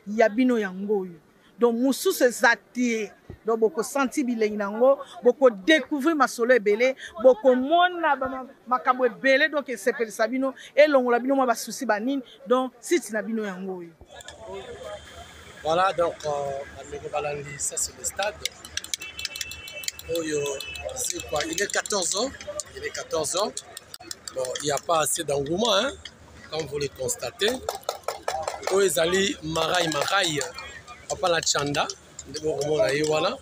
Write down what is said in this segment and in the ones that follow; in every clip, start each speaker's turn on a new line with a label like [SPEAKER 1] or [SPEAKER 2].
[SPEAKER 1] Yabino yango. Donc Moussou se zati. Donc beaucoup senti bilei nango, beaucoup découvrir ma soleil belé, beaucoup mona Makambu belé donc c'est per sabino et longo labino moi ba souci banine. Donc si tu nabino yango.
[SPEAKER 2] Voilà donc ça c'est le stade. Il est 14 ans. Il est 14 ans. Bon, il n'y a pas assez d'engouement, hein, comme vous le constatez. Ezali Marai, Papa la Chanda, de Boromona Iwana.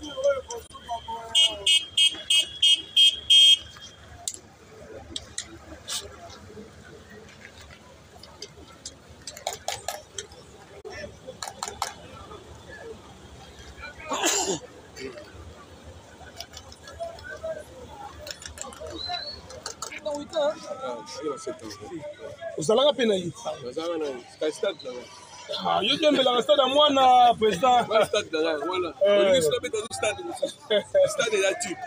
[SPEAKER 3] Vous allez rappeler ah, je viens de la stade à moi, na président. Stade là, voilà. Stade de la tube.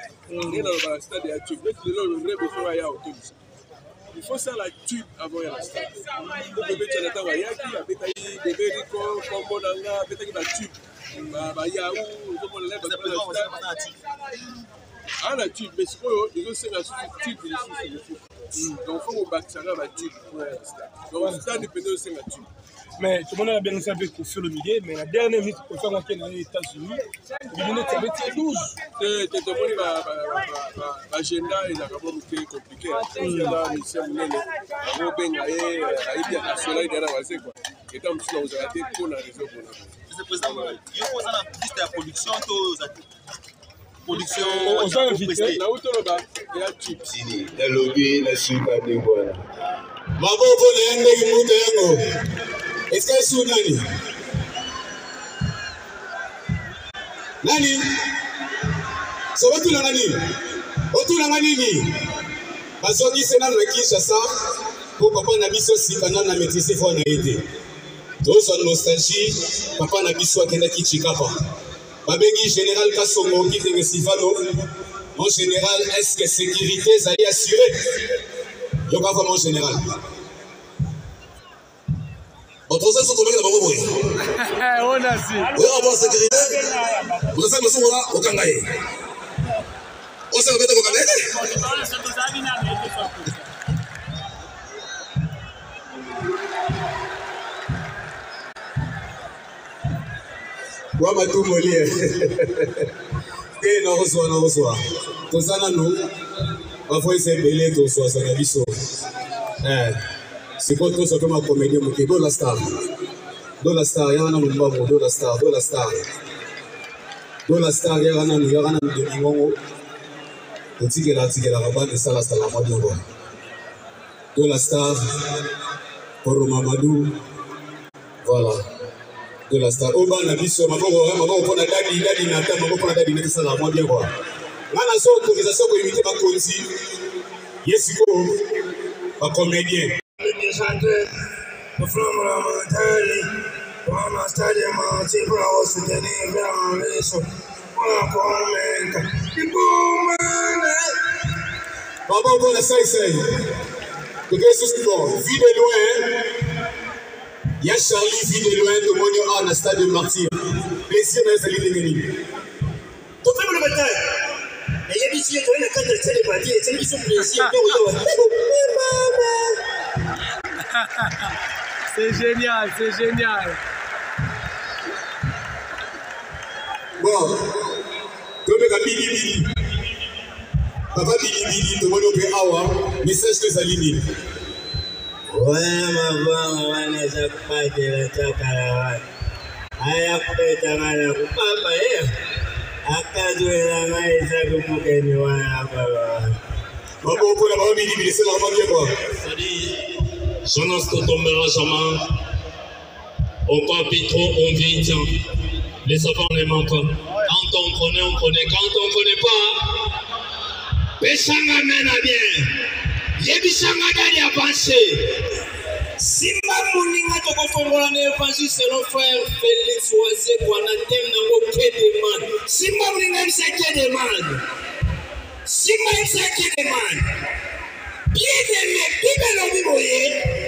[SPEAKER 3] Stade de la tube. Il faut ça la tube avant la stade. Pour que tu aies la tawayaki, avec des béricos, comme on a, avec la tube. Bah, yaou, comme on lève la tube. Ah, la tube, mais c'est quoi? Il faut la tube, donc il faut bâtir la tube pour la stade. Donc, le stade dépend de la tube. Mais tout le monde a bien savé qu'on fait le milieu, mais la dernière minute pour faire manquer dans les États-Unis, il y a 12. C'est l'agenda et la rapport est compliqué. Il y a mission Moulene, Robin Aïendii Asali de la Wazekwa. Et tant que vous avez été pour la raison.
[SPEAKER 4] C'est président, il y a la liste de la production. Production.
[SPEAKER 3] On s'est invité.
[SPEAKER 4] Là où tu le a type.
[SPEAKER 5] Le lobby, la suite à des voilà.
[SPEAKER 6] Maboko na yende muto yango. Est-ce que Sous nani? Nani? So watu na nani? Watu na nini? Basoki sena na Kinshasa pour papa na biso sikana na maîtriser fo na été. Tous en nostalgie, papa na biso akenda ki Chikapa. Babengi général Kasongo qui te Sivano. En général, est-ce que sécurité est assurée? Je ne sais pas mon général. Votre conseil sont tombés dans le bruit.
[SPEAKER 1] On a su.
[SPEAKER 6] Vous avez la sécurité. Vous savez, nous sommes là au Kangaï. On s'est répété au Kangaï. Quoi m'a tout molé? Et non reçoit. Tout ça, nous. Parfois, c'est belé, tout ça, c'est un abisso. C'est quoi tout ça comme un comédien, mais dans la star. Dans la star, il y a un homme, dans la star. Dans la star, il y a un homme, de Mingongo. Le tigre, la rabat, et ça, la star, la madou. Dans la star, pour Mamadou. Voilà. De la star. Oba, na biso, maman, on prend la dadi, nata, maman, on prend la dadi, ça, la moi bien, quoi. Nana so autorisation pour imiter ma consi. Yesiko, ma comédien.
[SPEAKER 5] Le chanteur, le flambe la montagne, pour un stade Martyrs, pour soutenir vers un vaisseau, pour la convaincre.
[SPEAKER 6] Maman, on a ça, essaye. Le gars, c'est ce qu'il bon. Vie de loin, il y a Charlie, vie de loin, de Monia, à Stade Martyrs. Plaisir, mais c'est l'idée.
[SPEAKER 5] Tout le monde le matin. Et il y a des gens qui ont un cadre de télépathie, et ils sont plaisir.
[SPEAKER 1] C'est génial, c'est génial.
[SPEAKER 6] Bon, tu veux Bili. Papa Bili, tu veux que Awa, message de Zalini.
[SPEAKER 5] Ouais, ma voix, on ne sait pas de la cacahuète. Aïe, après, tu as mal à papa, akazu la maïsa kumukeni wana baba.
[SPEAKER 6] Maman, pour la maman Bili, c'est la maman bien quoi.
[SPEAKER 7] Jeunesse ne tombera jamais. Au papi trop, on vit. Les enfants ne mentent pas. Quand on connaît, on connaît. Quand on ne connaît pas, Peshanga mène à bien. Yebishanga dali à penser. Simba Mouninga toko fongola ne penser selon frère Félix Wazekwa na tem nango ke demande. Simba Mouninga c'est ke demande. Simba c'est ke demande.
[SPEAKER 6] Bien-aimé,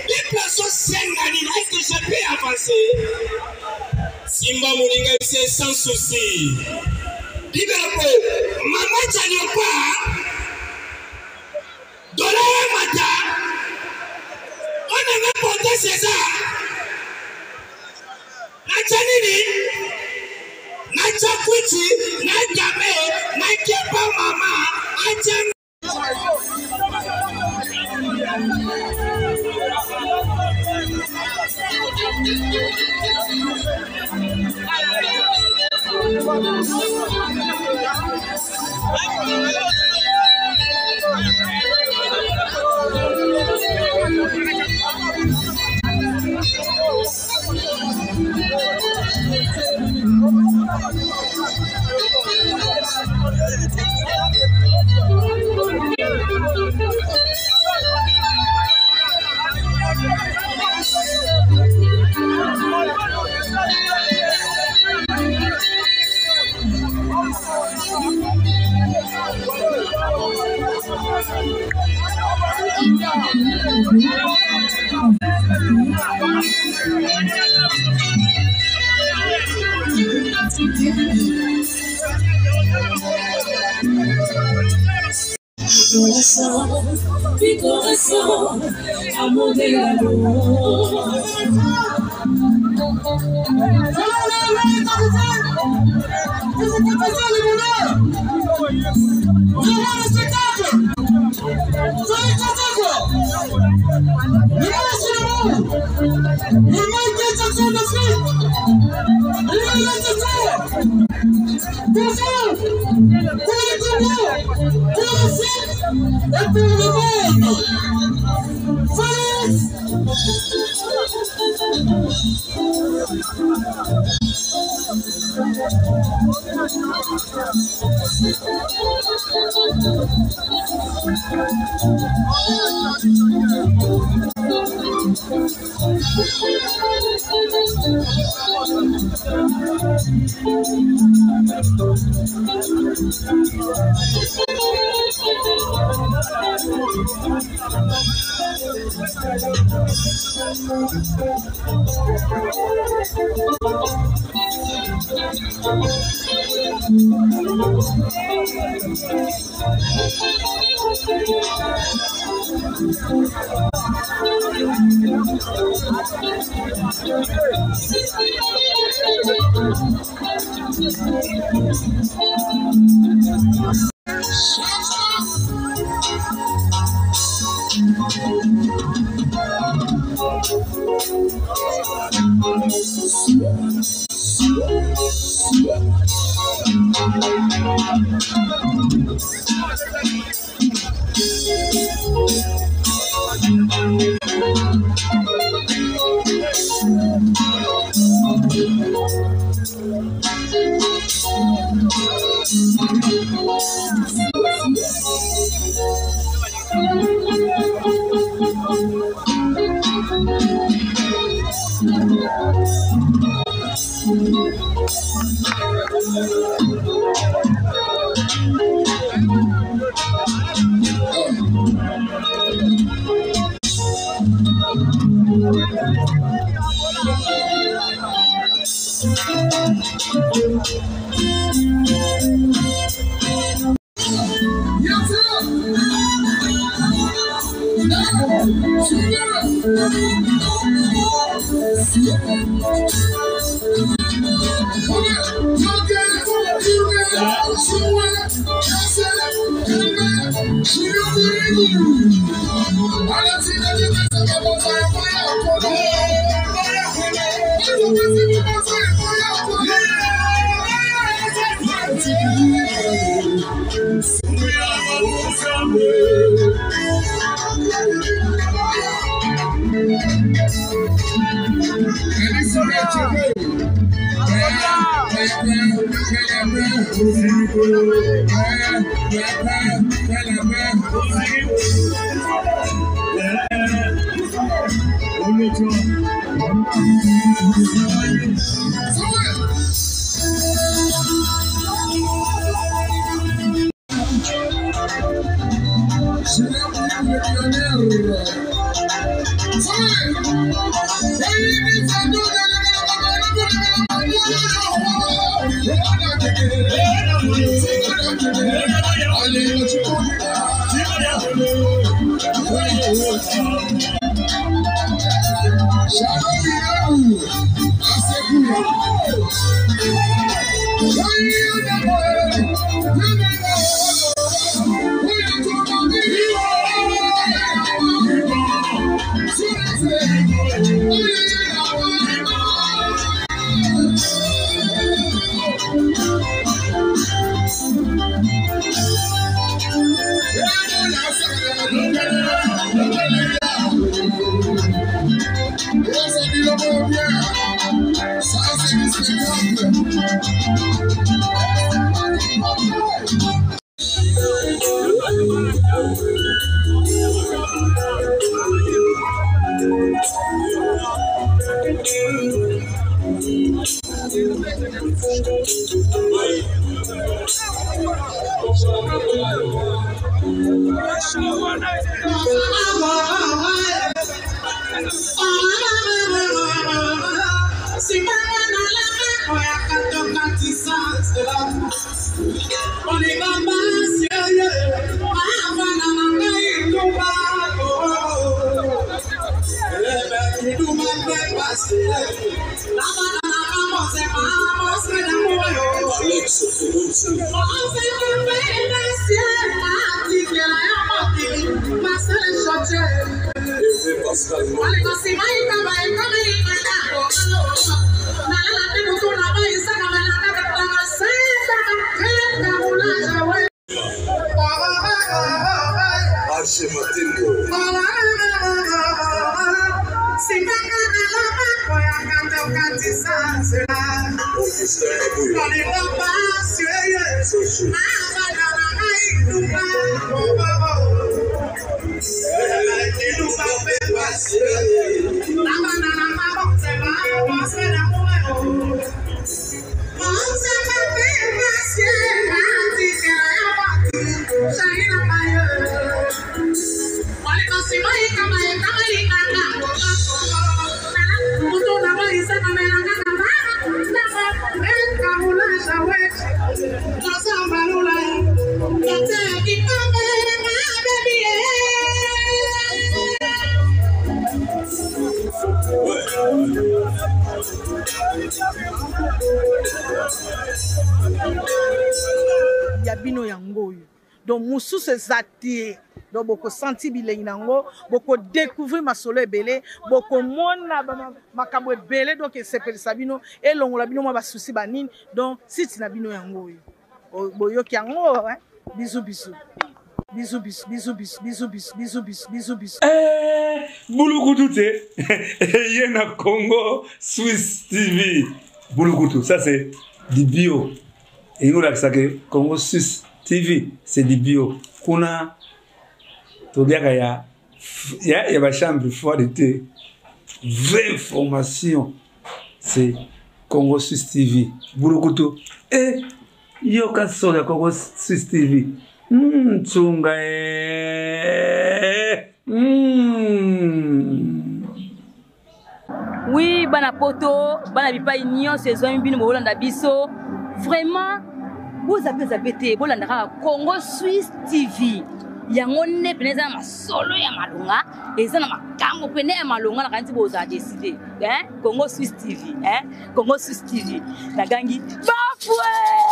[SPEAKER 6] les personnes s'engagnent. Est-ce que je peux avancer? Simba Mouringa, c'est sans souci. Maman Tchanyopa, Dollar Mata, on a même porté César. Nachanini, Nachakuchi, Nakame, Nakepa Mama, Achan.
[SPEAKER 8] Coração, amor de amor.
[SPEAKER 9] Je
[SPEAKER 1] Yabino yango. Donc Moussou se zati. Donc boko senti bilengi nango, boko découvrir ma solo ebele, boko mona Makambu ebele donc sepeli sabino et longola bino ma souci banine. Donc site na bino yango. Boyoki yango hein. Bisous bisous. Bisous bisous bisous bisous bisous bisous bisous bisous bisous bisous.
[SPEAKER 9] Bouloukoutouté. Yena Congo Swiss TV. Bouloukoutouté, ça c'est du bio. Et nous là ça que Congo Swiss TV, c'est du bio. Kuna Tobiaka ya ba chambre froide d'été. Vraie formation. C'est Congo Swiss TV. Bouloukoutouté. Et yo ka so ya Congo Swiss TV. Tsunga
[SPEAKER 10] Oui, bana poto, bana bipa union saison bino bolanda biso. Vraiment, vous avez zapete bolanda Congo Swiss TV. Yango ne peneza ma solo ya malunga, eza na makambo pene ya malunga na kanti boza décider. Congo Swiss TV, Congo Swiss TV. Na gangi bafwe.